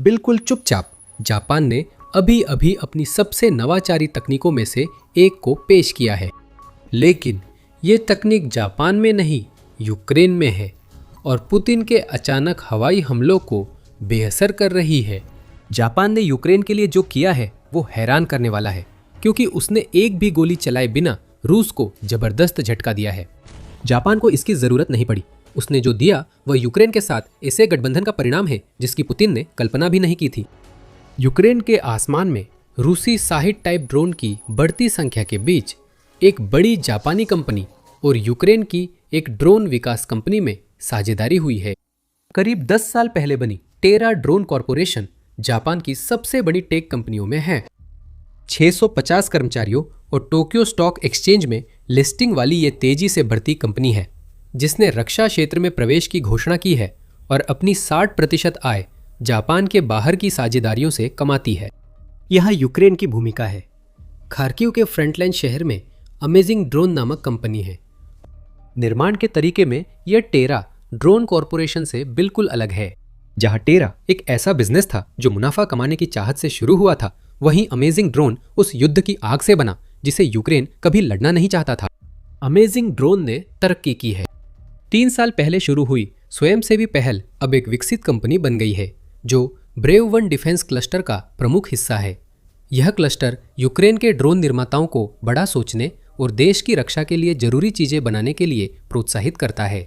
बिल्कुल चुपचाप जापान ने अभी अभी अपनी सबसे नवाचारी तकनीकों में से एक को पेश किया है। लेकिन ये तकनीक जापान में नहीं, यूक्रेन में है और पुतिन के अचानक हवाई हमलों को बेअसर कर रही है। जापान ने यूक्रेन के लिए जो किया है वो हैरान करने वाला है, क्योंकि उसने एक भी गोली चलाए बिना रूस को जबरदस्त झटका दिया है। जापान को इसकी जरूरत नहीं पड़ी। उसने जो दिया वह यूक्रेन के साथ ऐसे गठबंधन का परिणाम है जिसकी पुतिन ने कल्पना भी नहीं की थी। यूक्रेन के आसमान में रूसी शाहिद टाइप ड्रोन की बढ़ती संख्या के बीच एक बड़ी जापानी कंपनी और यूक्रेन की एक ड्रोन विकास कंपनी में साझेदारी हुई है। करीब 10 साल पहले बनी टेरा ड्रोन कॉरपोरेशन जापान की सबसे बड़ी टेक कंपनियों में है। 650 कर्मचारियों और टोक्यो स्टॉक एक्सचेंज में लिस्टिंग वाली ये तेजी से बढ़ती कंपनी है, जिसने रक्षा क्षेत्र में प्रवेश की घोषणा की है और अपनी 60% आय जापान के बाहर की साझेदारियों से कमाती है। यहाँ यूक्रेन की भूमिका है। खार्किव के फ्रंटलाइन शहर में अमेजिंग ड्रोन नामक कंपनी है। निर्माण के तरीके में यह टेरा ड्रोन कॉरपोरेशन से बिल्कुल अलग है। जहाँ टेरा एक ऐसा बिजनेस था जो मुनाफा कमाने की चाहत से शुरू हुआ था, वहीं अमेजिंग ड्रोन उस युद्ध की आग से बना जिसे यूक्रेन कभी लड़ना नहीं चाहता था। अमेजिंग ड्रोन ने तरक्की की है। 3 साल पहले शुरू हुई स्वयंसेवी पहल अब एक विकसित कंपनी बन गई है जो ब्रेव वन डिफेंस क्लस्टर का प्रमुख हिस्सा है। यह क्लस्टर यूक्रेन के ड्रोन निर्माताओं को बड़ा सोचने और देश की रक्षा के लिए जरूरी चीजें बनाने के लिए प्रोत्साहित करता है।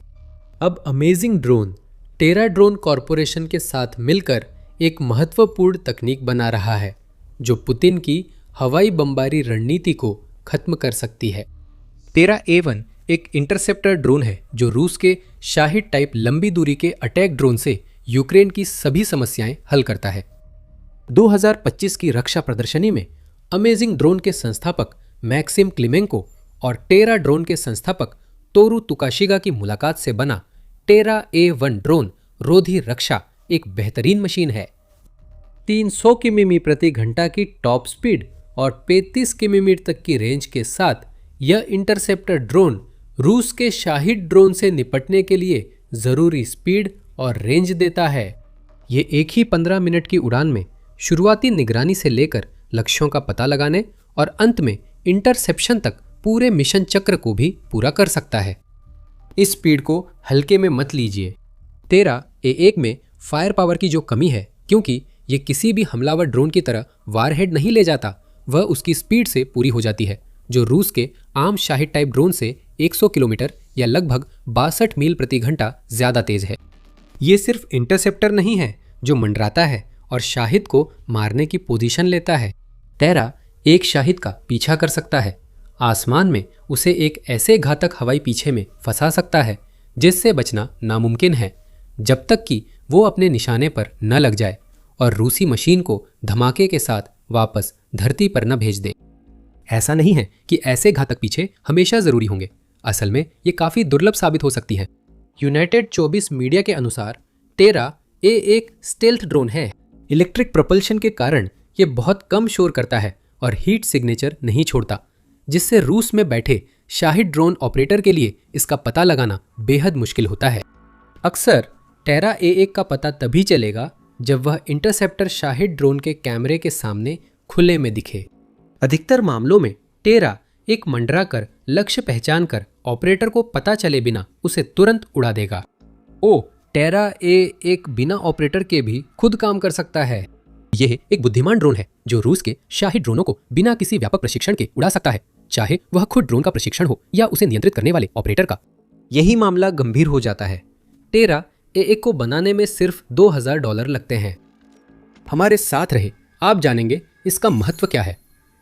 अब अमेजिंग ड्रोन टेरा ड्रोन कॉरपोरेशन के साथ मिलकर एक महत्वपूर्ण तकनीक बना रहा है जो पुतिन की हवाई बमबारी रणनीति को खत्म कर सकती है। टेरा A1 एक इंटरसेप्टर ड्रोन है जो रूस के शाहिद टाइप लंबी दूरी के अटैक ड्रोन से यूक्रेन की सभी समस्याएं हल करता है। 2025 की रक्षा प्रदर्शनी में अमेजिंग ड्रोन के संस्थापक मैक्सिम क्लिमेंको और टेरा ड्रोन के संस्थापक तोरू तुकाशिगा की मुलाकात से बना टेरा A1 ड्रोन रोधी रक्षा एक बेहतरीन मशीन है। 300 किमी प्रति घंटा की टॉप स्पीड और 35 किमी तक की रेंज के साथ यह इंटरसेप्टर ड्रोन रूस के शाहिद ड्रोन से निपटने के लिए जरूरी स्पीड और रेंज देता है। ये एक ही 15 मिनट की उड़ान में शुरुआती निगरानी से लेकर लक्ष्यों का पता लगाने और अंत में इंटरसेप्शन तक पूरे मिशन चक्र को भी पूरा कर सकता है। इस स्पीड को हल्के में मत लीजिए। टेरा A1 में फायर पावर की जो कमी है, क्योंकि ये किसी भी हमलावर ड्रोन की तरह वारहेड नहीं ले जाता, वह उसकी स्पीड से पूरी हो जाती है, जो रूस के आम शाहिद टाइप ड्रोन से 100 किलोमीटर या लगभग 62 मील प्रति घंटा ज्यादा तेज है। ये सिर्फ इंटरसेप्टर नहीं है जो मंडराता है और शाहिद को मारने की पोजीशन लेता है। टेरा एक शाहिद का पीछा कर सकता है, आसमान में उसे एक ऐसे घातक हवाई पीछे में फंसा सकता है जिससे बचना नामुमकिन है, जब तक कि वो अपने निशाने पर न लग जाए और रूसी मशीन को धमाके के साथ वापस धरती पर न भेज दे। ऐसा नहीं है कि ऐसे घातक पीछे हमेशा जरूरी होंगे। असल में ये काफी दुर्लभ साबित हो सकती है। यूनाइटेड 24 मीडिया के अनुसार टेरा एक स्टेल्थ ड्रोन है। इलेक्ट्रिक प्रोपल्शन के कारण ये बहुत कम शोर करता है और हीट सिग्नेचर नहीं छोड़ता, जिससे रूस में बैठे शाहिद ड्रोन ऑपरेटर के लिए इसका पता लगाना बेहद मुश्किल होता है। अक्सर टेरा A1 का पता तभी चलेगा जब वह इंटरसेप्टर शाहिद ड्रोन के कैमरे के सामने खुले में दिखे। अधिकतर मामलों में टेरा एक मंडरा कर लक्ष्य पहचान कर ऑपरेटर को पता चले बिना उसे तुरंत उड़ा देगा। टेरा A1 बिना ऑपरेटर के भी खुद काम कर सकता है। यह एक बुद्धिमान ड्रोन है जो रूस के शाहिद ड्रोनों को बिना किसी व्यापक प्रशिक्षण के उड़ा सकता है, चाहे वह खुद ड्रोन का प्रशिक्षण हो या उसे नियंत्रित करने वाले ऑपरेटर का। यही मामला गंभीर हो जाता है। टेरा A1 को बनाने में सिर्फ $2000 लगते हैं। हमारे साथ रहे, आप जानेंगे इसका महत्व क्या है।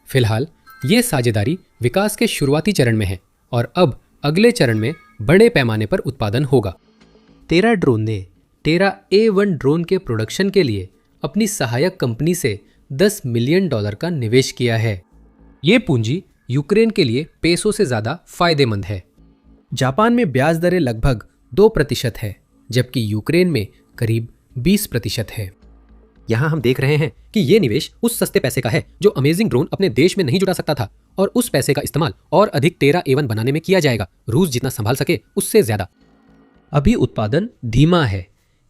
फिलहाल ये साझेदारी विकास के शुरुआती चरण में है और अब अगले चरण में बड़े पैमाने पर उत्पादन होगा। टेरा ड्रोन ने टेरा A1 ड्रोन के प्रोडक्शन के लिए अपनी सहायक कंपनी से $10 मिलियन का निवेश किया है। ये पूंजी यूक्रेन के लिए पेसों से ज्यादा फायदेमंद है। जापान में ब्याज दरें लगभग 2% है, जबकि यूक्रेन में करीब 20% है। यहाँ हम देख रहे हैं कि ये निवेश उस सस्ते पैसे का है जो अमेजिंग ड्रोन अपने देश में नहीं जुटा सकता था, और उस पैसे का इस्तेमाल और अधिक टेरा A1 बनाने में किया जाएगा, रूस जितना संभाल सके उससे ज्यादा। अभी उत्पादन धीमा है।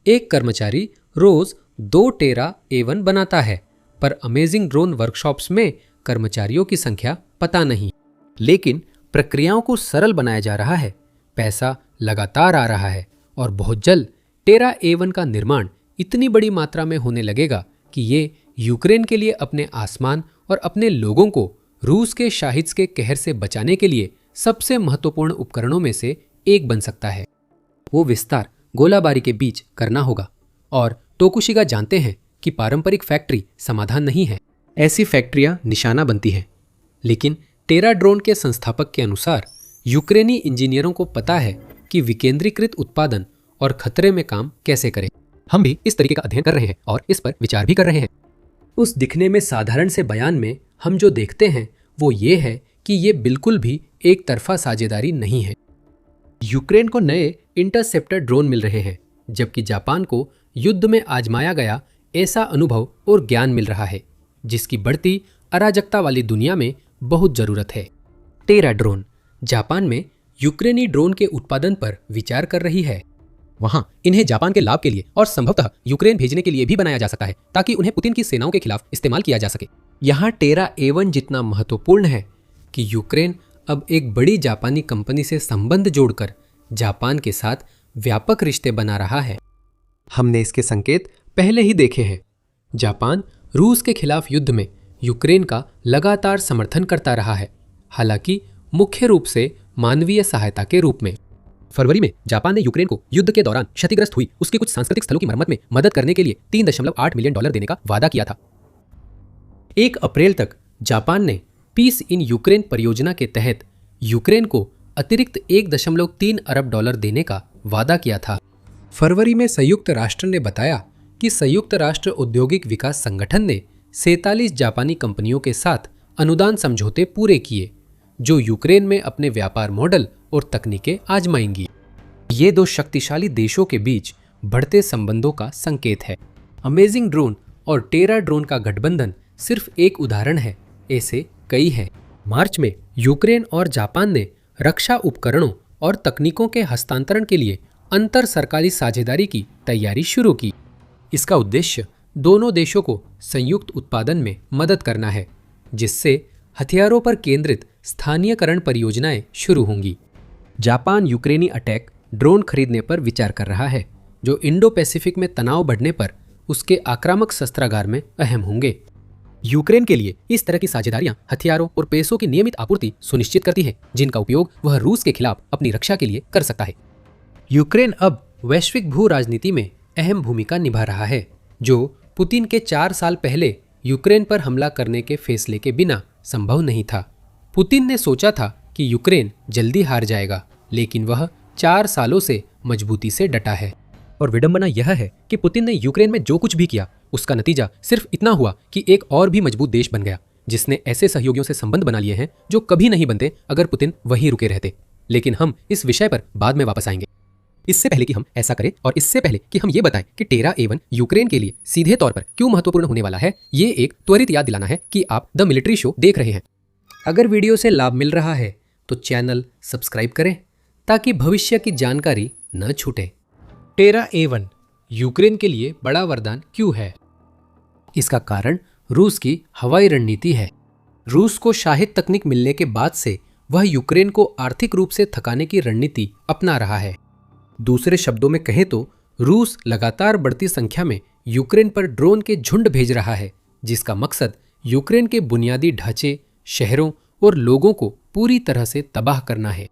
एक कर्मचारी रोज 2 टेरा A1 बनाता है, पर अमेजिंग ड्रोन वर्कशॉप्स में कर्मचारियों की संख्या पता नहीं। लेकिन प्रक्रियाओं को सरल बनाया जा रहा है, पैसा लगातार आ रहा है और बहुत जल्द टेरा A1 का निर्माण इतनी बड़ी मात्रा में होने लगेगा कि ये यूक्रेन के लिए अपने आसमान और अपने लोगों को रूस के शाहिद के कहर से बचाने के लिए सबसे महत्वपूर्ण उपकरणों में से एक बन सकता है। वो विस्तार गोलाबारी के बीच करना होगा और टोकुशिगा जानते हैं कि पारंपरिक फैक्ट्री समाधान नहीं है। ऐसी फैक्ट्रियां निशाना बनती हैं। लेकिन टेरा ड्रोन के संस्थापक के अनुसार यूक्रेनी इंजीनियरों को पता है कि विकेंद्रीकृत उत्पादन और खतरे में काम कैसे करें। हम भी इस तरीके का अध्ययन कर रहे हैं और इस पर विचार भी कर रहे हैं। उस दिखने में साधारण से बयान में हम जो देखते हैं वो ये है कि ये बिल्कुल भी एक तरफा साझेदारी नहीं है। यूक्रेन को नए इंटरसेप्टर ड्रोन मिल रहे हैं, जबकि जापान को युद्ध में आजमाया गया ऐसा अनुभव और ज्ञान मिल रहा है जिसकी बढ़ती अराजकता वाली दुनिया में बहुत जरूरत है। टेरा ड्रोन जापान में यूक्रेनी ड्रोन के उत्पादन पर विचार कर रही है। वहां इन्हें जापान के लाभ के लिए और संभवतः यूक्रेन भेजने के लिए भी बनाया जा सकता है ताकि उन्हें पुतिन की सेनाओं के खिलाफ इस्तेमाल किया जा सके। यहाँ टेरा A1 जितना महत्वपूर्ण है कि यूक्रेन अब एक बड़ी जापानी कंपनी से संबंध जोड़कर जापान के साथ व्यापक रिश्ते बना रहा है। हमने इसके संकेत पहले ही देखे हैं। जापान रूस के खिलाफ युद्ध में यूक्रेन का लगातार समर्थन करता रहा है, हालांकि मुख्य रूप से मानवीय सहायता के रूप में। फरवरी में जापान ने यूक्रेन को युद्ध के दौरान क्षतिग्रस्त हुई उसके कुछ सांस्कृतिक स्थलों की मरम्मत में मदद करने के लिए $3.8 मिलियन देने का वादा किया था। 1 अप्रैल तक जापान ने पीस इन यूक्रेन परियोजना के तहत यूक्रेन को अतिरिक्त $1.3 अरब देने का वादा किया था। फरवरी में संयुक्त राष्ट्र ने बताया कि संयुक्त राष्ट्र औद्योगिक विकास संगठन ने 47 जापानी कंपनियों के साथ अनुदान समझौते पूरे किए, जो यूक्रेन में अपने व्यापार मॉडल और तकनीकें आजमाएंगी। ये 2 शक्तिशाली देशों के बीच बढ़ते संबंधों का संकेत है। अमेजिंग ड्रोन और टेरा ड्रोन का गठबंधन सिर्फ एक उदाहरण है, ऐसे कई हैं। मार्च में यूक्रेन और जापान ने रक्षा उपकरणों और तकनीकों के हस्तांतरण के लिए अंतर सरकारी साझेदारी की तैयारी शुरू की। इसका उद्देश्य दोनों देशों को संयुक्त उत्पादन में मदद करना है, जिससे हथियारों पर केंद्रित स्थानीयकरण परियोजनाएं शुरू होंगी। जापान यूक्रेनी अटैक ड्रोन खरीदने पर विचार कर रहा है, जो इंडो पैसिफिक में तनाव बढ़ने पर उसके आक्रामक शस्त्रागार में अहम होंगे। यूक्रेन के लिए इस तरह की साझेदारियां हथियारों और पैसों की नियमित आपूर्ति सुनिश्चित करती है, जिनका उपयोग वह रूस के खिलाफ अपनी रक्षा के लिए कर सकता है। यूक्रेन अब वैश्विक भू राजनीति में अहम भूमिका निभा रहा है, जो पुतिन के 4 साल पहले यूक्रेन पर हमला करने के फैसले के बिना संभव नहीं था। पुतिन ने सोचा था कि यूक्रेन जल्दी हार जाएगा, लेकिन वह 4 सालों से मजबूती से डटा है। और विडंबना यह है कि पुतिन ने यूक्रेन में जो कुछ भी किया उसका नतीजा सिर्फ इतना हुआ कि एक और भी मजबूत देश बन गया, जिसने ऐसे सहयोगियों से संबंध बना लिए हैं जो कभी नहीं बनते अगर पुतिन वहीं रुके रहते। लेकिन हम इस विषय पर बाद में वापस आएंगे। इससे पहले कि हम ऐसा करें और इससे पहले कि हम ये बताएं कि टेरा A1 यूक्रेन के लिए सीधे तौर पर क्यों महत्वपूर्ण होने वाला है, ये एक त्वरित याद दिलाना है कि आप द मिलिट्री शो देख रहे हैं। अगर वीडियो से लाभ मिल रहा है तो चैनल सब्सक्राइब करें ताकि भविष्य की जानकारी न छूटे। टेरा A1 यूक्रेन के लिए बड़ा वरदान क्यों है? इसका कारण रूस की हवाई रणनीति है। रूस को शाहिद तकनीक मिलने के बाद से वह यूक्रेन को आर्थिक रूप से थकाने की रणनीति अपना रहा है। दूसरे शब्दों में कहें तो रूस लगातार बढ़ती संख्या में यूक्रेन पर ड्रोन के झुंड भेज रहा है, जिसका मकसद यूक्रेन के बुनियादी ढांचे, शहरों और लोगों को पूरी तरह से तबाह करना है।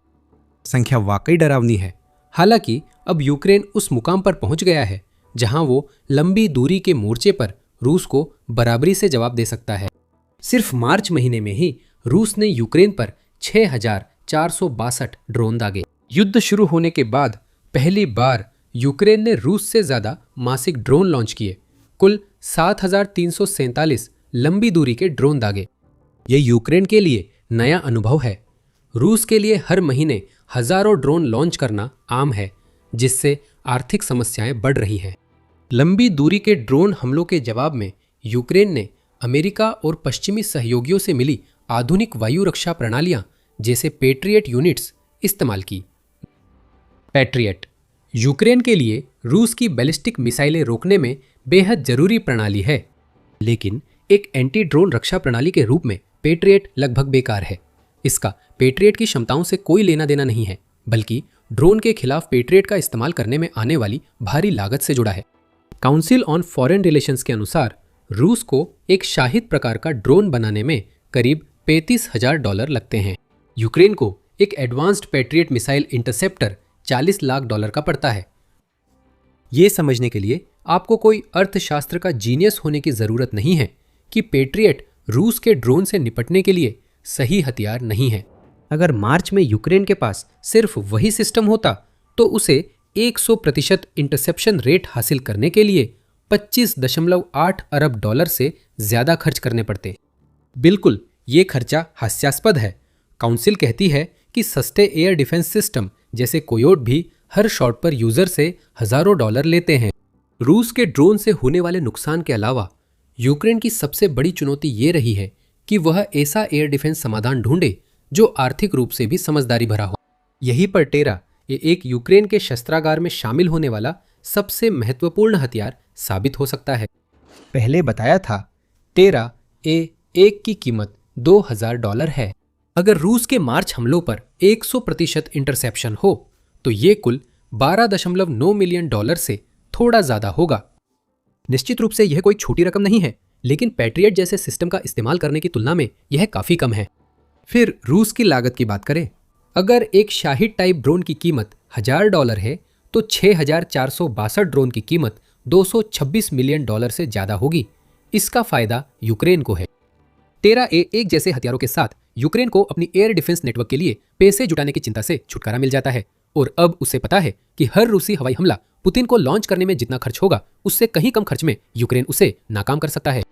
संख्या वाकई डरावनी है। हालांकि अब यूक्रेन उस मुकाम पर पहुंच गया है जहां वो लंबी दूरी के मोर्चे पर रूस को बराबरी से जवाब दे सकता है। सिर्फ मार्च महीने में ही रूस ने यूक्रेन पर 6,462 ड्रोन दागे। युद्ध शुरू होने के बाद पहली बार यूक्रेन ने रूस से ज्यादा मासिक ड्रोन लॉन्च किए। कुल 7,347 लंबी दूरी के ड्रोन दागे। ये यूक्रेन के लिए नया अनुभव है। रूस के लिए हर महीने हजारों ड्रोन लॉन्च करना आम है, जिससे आर्थिक समस्याएं बढ़ रही हैं। लंबी दूरी के ड्रोन हमलों के जवाब में यूक्रेन ने अमेरिका और पश्चिमी सहयोगियों से मिली आधुनिक वायु रक्षा प्रणालियां जैसे पैट्रियट यूनिट्स इस्तेमाल की। पैट्रियट यूक्रेन के लिए रूस की बैलिस्टिक मिसाइलें रोकने में बेहद जरूरी प्रणाली है, लेकिन एक एंटी ड्रोन रक्षा प्रणाली के रूप में पेट्रियट लगभग बेकार है। इसका पेट्रियट की क्षमताओं से कोई लेना देना नहीं है, बल्कि ड्रोन के खिलाफ पेट्रियट का इस्तेमाल करने में आने वाली भारी लागत से जुड़ा है। काउंसिल ऑन फॉरेन रिलेशंस के अनुसार रूस को एक शाहिद प्रकार का ड्रोन बनाने में करीब $35,000 लगते हैं। यूक्रेन को एक advanced patriot missile interceptor $40 lakh का पड़ता है। ये समझने के लिए आपको कोई अर्थशास्त्र का जीनियस होने की जरूरत नहीं है कि पेट्रियट रूस के ड्रोन से निपटने के लिए सही हथियार नहीं है। अगर मार्च में यूक्रेन के पास सिर्फ वही सिस्टम होता तो उसे 100% इंटरसेप्शन रेट हासिल करने के लिए $25.8 अरब से ज्यादा खर्च करने पड़ते। बिल्कुल, ये खर्चा हास्यास्पद है। काउंसिल कहती है कि सस्ते एयर डिफेंस सिस्टम जैसे कोयोट भी हर शॉट पर यूजर से हजारों डॉलर लेते हैं। रूस के ड्रोन से होने वाले नुकसान के अलावा यूक्रेन की सबसे बड़ी चुनौती ये रही है कि वह ऐसा एयर डिफेंस समाधान ढूंढे जो आर्थिक रूप से भी समझदारी भरा हो। यहीं पर टेरा ये एक यूक्रेन के शस्त्रागार में शामिल होने वाला सबसे महत्वपूर्ण हथियार साबित हो सकता है। पहले बताया था टेरा A1 की कीमत $2,000 है। अगर रूस के मार्च हमलों पर 100% इंटरसेप्शन हो तो ये कुल $12.9 मिलियन से थोड़ा ज्यादा होगा। निश्चित रूप से यह कोई छोटी रकम नहीं है, लेकिन पैट्रियट जैसे सिस्टम का इस्तेमाल करने की तुलना में यह काफी कम है। फिर रूस की लागत की बात करें। अगर एक शाहिद टाइप ड्रोन की कीमत $1,000 है तो 6,462 ड्रोन की कीमत $226 मिलियन से ज्यादा होगी। इसका फायदा यूक्रेन को है। टेरा A1 जैसे हथियारों के साथ यूक्रेन को अपनी एयर डिफेंस नेटवर्क के लिए पैसे जुटाने की चिंता से छुटकारा मिल जाता है और अब उसे पता है कि हर रूसी हवाई हमला पुतिन को लॉन्च करने में जितना खर्च होगा उससे कहीं कम खर्च में यूक्रेन उसे नाकाम कर सकता है।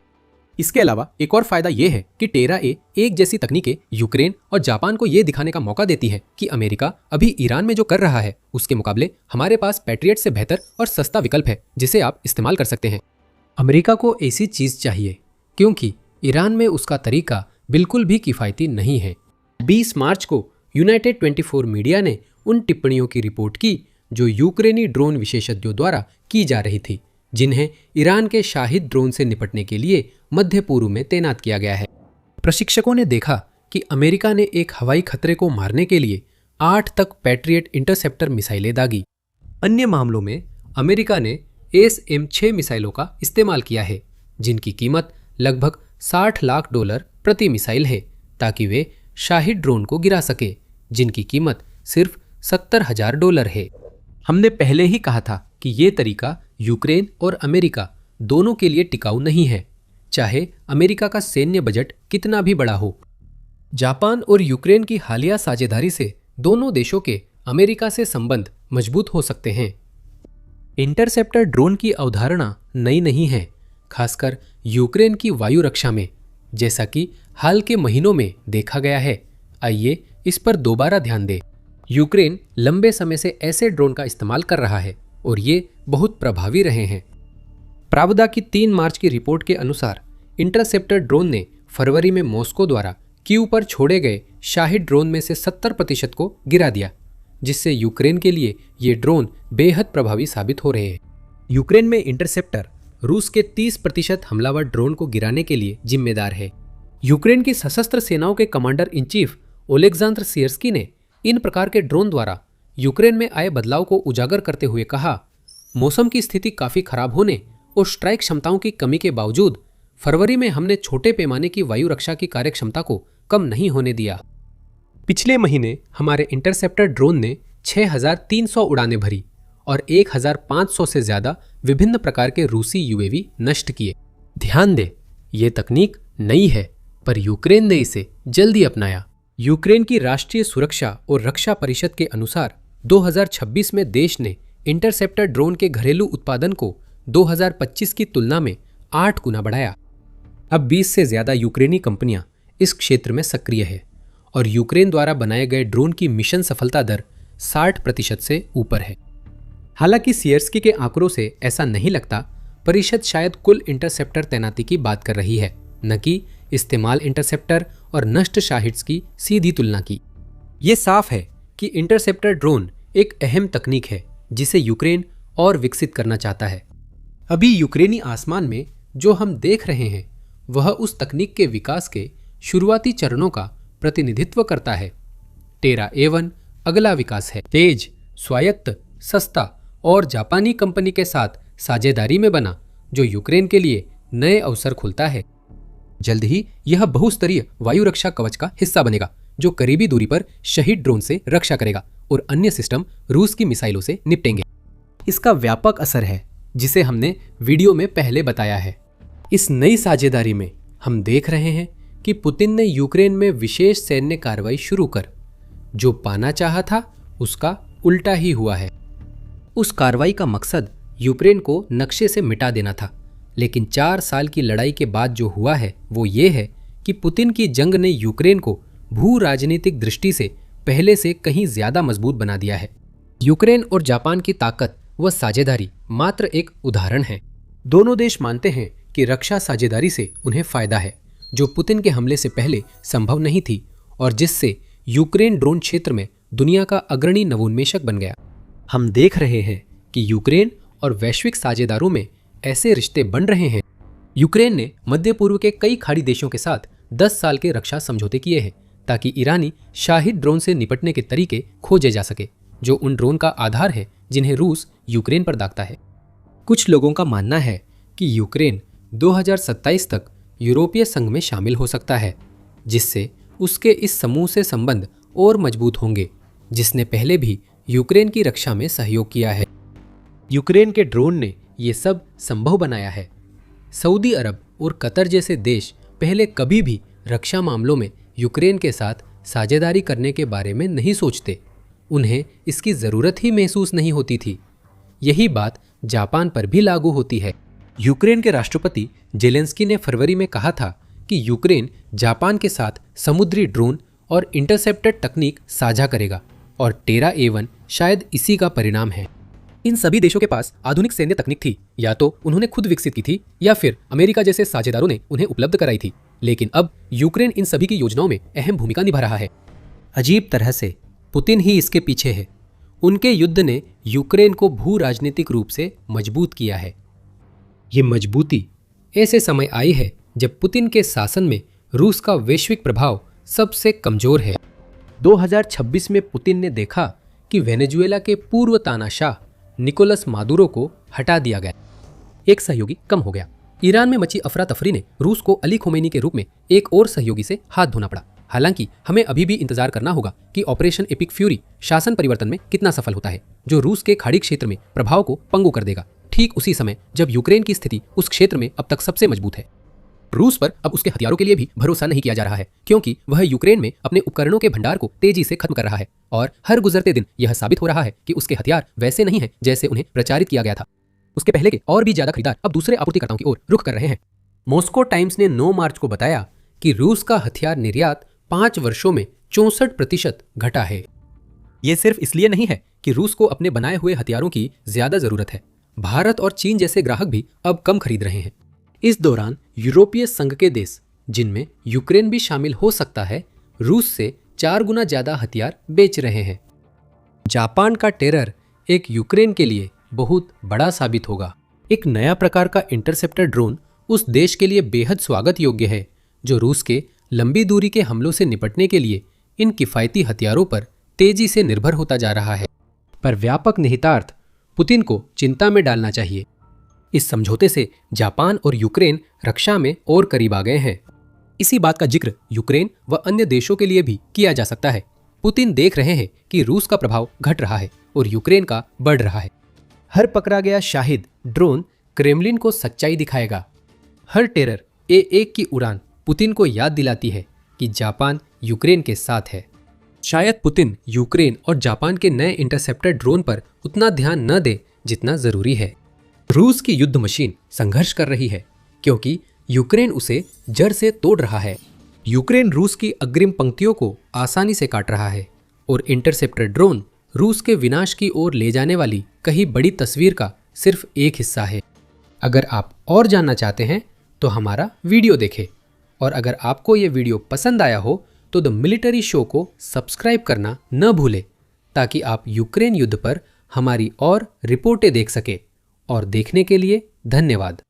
इसके अलावा एक और फायदा यह है कि टेरा A1 जैसी तकनीकें यूक्रेन और जापान को यह दिखाने का मौका देती है कि अमेरिका अभी ईरान में जो कर रहा है उसके मुकाबले हमारे पास पैट्रियट से बेहतर और सस्ता विकल्प है जिसे आप इस्तेमाल कर सकते हैं। अमेरिका को ऐसी चीज चाहिए क्योंकि ईरान में उसका तरीका बिल्कुल भी किफायती नहीं है। 20 मार्च को यूनाइटेड 24 मीडिया ने उन टिप्पणियों की रिपोर्ट की जो यूक्रेनी ड्रोन विशेषज्ञों द्वारा की जा रही थी, जिन्हें ईरान के शाहिद ड्रोन से निपटने के लिए मध्य पूर्व में तैनात किया गया है। प्रशिक्षकों ने देखा कि अमेरिका ने एक हवाई खतरे को मारने के लिए 8 तक पैट्रियट इंटरसेप्टर मिसाइलें दागी। अन्य मामलों में अमेरिका ने SM-6 मिसाइलों का इस्तेमाल किया है, जिनकी कीमत लगभग $60 लाख प्रति मिसाइल है, ताकि वे शाहिद ड्रोन को गिरा सके, जिनकी कीमत सिर्फ $70,000 है। हमने पहले ही कहा था कि ये तरीका यूक्रेन और अमेरिका दोनों के लिए टिकाऊ नहीं है, चाहे अमेरिका का सैन्य बजट कितना भी बड़ा हो। जापान और यूक्रेन की हालिया साझेदारी से दोनों देशों के अमेरिका से संबंध मजबूत हो सकते हैं। इंटरसेप्टर ड्रोन की अवधारणा नई नहीं है, खासकर यूक्रेन की वायु रक्षा में, जैसा कि हाल के महीनों में देखा गया है। आइए इस पर दोबारा ध्यान दें। यूक्रेन लंबे समय से ऐसे ड्रोन का इस्तेमाल कर रहा है और ये बहुत प्रभावी रहे हैं। प्रावदा की 3 मार्च की रिपोर्ट के अनुसार इंटरसेप्टर ड्रोन ने फरवरी में मॉस्को द्वारा कीव पर छोड़े गए शाहिद ड्रोन में से 70% को गिरा दिया, जिससे यूक्रेन के लिए ये ड्रोन बेहद प्रभावी साबित हो रहे हैं। यूक्रेन में इंटरसेप्टर रूस के 30% हमलावर ड्रोन को गिराने के लिए जिम्मेदार है। यूक्रेन की सशस्त्र सेनाओं के कमांडर इन चीफ ओलेक्जेंडर सियर्स्की ने इन प्रकार के ड्रोन द्वारा यूक्रेन में आए बदलाव को उजागर करते हुए कहा, मौसम की स्थिति काफी खराब होने और स्ट्राइक क्षमताओं की कमी के बावजूद फरवरी में हमने छोटे पैमाने की वायु रक्षा की कार्यक्षमता को कम नहीं होने दिया। पिछले महीने हमारे इंटरसेप्टर ड्रोन ने 6,300 उड़ानें भरी और 1,500 से ज्यादा विभिन्न प्रकार के रूसी यूएवी नष्ट किए। ध्यान दें, ये तकनीक नई है, पर यूक्रेन ने इसे जल्दी अपनाया। यूक्रेन की राष्ट्रीय सुरक्षा और रक्षा परिषद के अनुसार 2026 में देश ने इंटरसेप्टर ड्रोन के घरेलू उत्पादन को 2025 की तुलना में 8 गुना बढ़ाया। अब 20 से ज्यादा यूक्रेनी कंपनियां इस क्षेत्र में सक्रिय है और यूक्रेन द्वारा बनाए गए ड्रोन की मिशन सफलता दर 60% से ऊपर है। हालांकि सियर्स्की के आंकड़ों से ऐसा नहीं लगता। परिषद शायद कुल इंटरसेप्टर तैनाती की बात कर रही है, न कि इस्तेमाल इंटरसेप्टर और नष्ट शाहिड्स की सीधी तुलना की। ये साफ है कि इंटरसेप्टर ड्रोन एक अहम तकनीक है जिसे यूक्रेन और विकसित करना चाहता है। अभी यूक्रेनी आसमान में जो हम देख रहे हैं वह उस तकनीक के विकास के शुरुआती चरणों का प्रतिनिधित्व करता है। टेरा A1 अगला विकास है। तेज, स्वायत्त, सस्ता और जापानी कंपनी के साथ साझेदारी में बना, जो यूक्रेन के लिए नए अवसर खोलता है। जल्द ही यह बहुस्तरीय वायु रक्षा कवच का हिस्सा बनेगा, जो करीबी दूरी पर शहीद ड्रोन से रक्षा करेगा और अन्य सिस्टम रूस की मिसाइलों से निपटेंगे। इसका व्यापक असर है, जिसे हमने वीडियो में पहले बताया है। इस नई साझेदारी में हम देख रहे हैं कि पुतिन ने यूक्रेन में विशेष सैन्य कार्रवाई शुरू कर जो पाना चाहा था उसका उल्टा ही हुआ है। उस कार्रवाई का मकसद यूक्रेन को नक्शे से मिटा देना था, लेकिन 4 साल की लड़ाई के बाद जो हुआ है वो ये है कि पुतिन की जंग ने यूक्रेन को भू राजनीतिक दृष्टि से पहले से कहीं ज्यादा मजबूत बना दिया है। यूक्रेन और जापान की ताकत व साझेदारी मात्र एक उदाहरण है। दोनों देश मानते हैं कि रक्षा साझेदारी से उन्हें फायदा है, जो पुतिन के हमले से पहले संभव नहीं थी और जिससे यूक्रेन ड्रोन क्षेत्र में दुनिया का अग्रणी नवोन्मेषक बन गया। हम देख रहे हैं कि यूक्रेन और वैश्विक साझेदारों में ऐसे रिश्ते बन रहे हैं। यूक्रेन ने मध्य पूर्व के कई खाड़ी देशों के साथ 10 साल के रक्षा समझौते किए हैं ताकि ईरानी शाहिद ड्रोन से निपटने के तरीके खोजे जा सके, जो उन ड्रोन का आधार है जिन्हें रूस यूक्रेन पर दागता है। कुछ लोगों का मानना है कि यूक्रेन 2027 तक यूरोपीय संघ में शामिल हो सकता है, जिससे उसके इस समूह से संबंध और मजबूत होंगे, जिसने पहले भी यूक्रेन की रक्षा में सहयोग किया है। यूक्रेन के ड्रोन ने ये सब संभव बनाया है। सऊदी अरब और कतर जैसे देश पहले कभी भी रक्षा मामलों में यूक्रेन के साथ साझेदारी करने के बारे में नहीं सोचते। उन्हें इसकी ज़रूरत ही महसूस नहीं होती थी। यही बात जापान पर भी लागू होती है। यूक्रेन के राष्ट्रपति जेलेंस्की ने फरवरी में कहा था कि यूक्रेन जापान के साथ समुद्री ड्रोन और इंटरसेप्टर तकनीक साझा करेगा और टेरा A1 शायद इसी का परिणाम है। इन सभी देशों के पास आधुनिक सैन्य तकनीक थी, या तो उन्होंने खुद विकसित की थी या फिर अमेरिका जैसे साझेदारों ने उन्हें उपलब्ध कराई थी। लेकिन अब यूक्रेन इन सभी की योजनाओं में अहम भूमिका निभा रहा है। अजीब तरह से पुतिन ही इसके पीछे है। उनके युद्ध ने यूक्रेन को भू राजनीतिक रूप से मजबूत किया है। ये मजबूती ऐसे समय आई है जब पुतिन के शासन में रूस का वैश्विक प्रभाव सबसे कमजोर है। 2026 में पुतिन ने देखा कि वेनेजुएला के पूर्व तानाशाह निकोलस मादुरो को हटा दिया गया, एक सहयोगी कम हो गया। ईरान में मची अफरा तफरी ने रूस को अली खोमेनी के रूप में एक और सहयोगी से हाथ धोना पड़ा। हालांकि हमें अभी भी इंतजार करना होगा कि ऑपरेशन एपिक फ्यूरी शासन परिवर्तन में कितना सफल होता है, जो रूस के खाड़ी क्षेत्र में प्रभाव को पंगु कर देगा, ठीक उसी समय जब यूक्रेन की स्थिति उस क्षेत्र में अब तक सबसे मजबूत है। रूस पर अब उसके हथियारों के लिए भी भरोसा नहीं किया जा रहा है, क्योंकि वह यूक्रेन में अपने उपकरणों के भंडार को तेजी से खत्म कर रहा है और हर गुजरते दिन यह साबित हो रहा है कि उसके हथियार वैसे नहीं हैं जैसे उन्हें प्रचारित किया गया था। उसके पहले के और भी ज्यादा खरीदार अब दूसरे आपूर्तिकर्ताओं की ओर रुख कर रहे हैं। मॉस्को टाइम्स ने 9 मार्च को बताया कि रूस का हथियार निर्यात 5 वर्षों में 64% घटा है। ये सिर्फ इसलिए नहीं है कि रूस को अपने बनाए हुए हथियारों की ज्यादा जरूरत है। भारत और चीन जैसे ग्राहक भी अब कम खरीद रहे हैं। इस दौरान यूरोपीय संघ के देश, जिनमें यूक्रेन भी शामिल हो सकता है, रूस से 4 गुना ज्यादा हथियार बेच रहे हैं। जापान का टेरर एक यूक्रेन के लिए बहुत बड़ा साबित होगा। एक नया प्रकार का इंटरसेप्टर ड्रोन उस देश के लिए बेहद स्वागत योग्य है जो रूस के लंबी दूरी के हमलों से निपटने के लिए इन किफायती हथियारों पर तेजी से निर्भर होता जा रहा है। पर व्यापक निहितार्थ पुतिन को चिंता में डालना चाहिए। इस समझौते से जापान और यूक्रेन रक्षा में और करीब आ गए हैं। इसी बात का जिक्र यूक्रेन व अन्य देशों के लिए भी किया जा सकता है। पुतिन देख रहे हैं कि रूस का प्रभाव घट रहा है और यूक्रेन का बढ़ रहा है। हर पकड़ा गया शाहिद ड्रोन क्रेमलिन को सच्चाई दिखाएगा। हर टेरर A1 की उड़ान पुतिन को याद दिलाती है कि जापान यूक्रेन के साथ है। शायद पुतिन यूक्रेन और जापान के नए इंटरसेप्टर ड्रोन पर उतना ध्यान न दे जितना जरूरी है। रूस की युद्ध मशीन संघर्ष कर रही है क्योंकि यूक्रेन उसे जड़ से तोड़ रहा है। यूक्रेन रूस की अग्रिम पंक्तियों को आसानी से काट रहा है और इंटरसेप्टर ड्रोन रूस के विनाश की ओर ले जाने वाली कहीं बड़ी तस्वीर का सिर्फ एक हिस्सा है। अगर आप और जानना चाहते हैं तो हमारा वीडियो देखें, और अगर आपको ये वीडियो पसंद आया हो तो द मिलिट्री शो को सब्सक्राइब करना न भूलें ताकि आप यूक्रेन युद्ध पर हमारी और रिपोर्टें देख सके। और देखने के लिए धन्यवाद।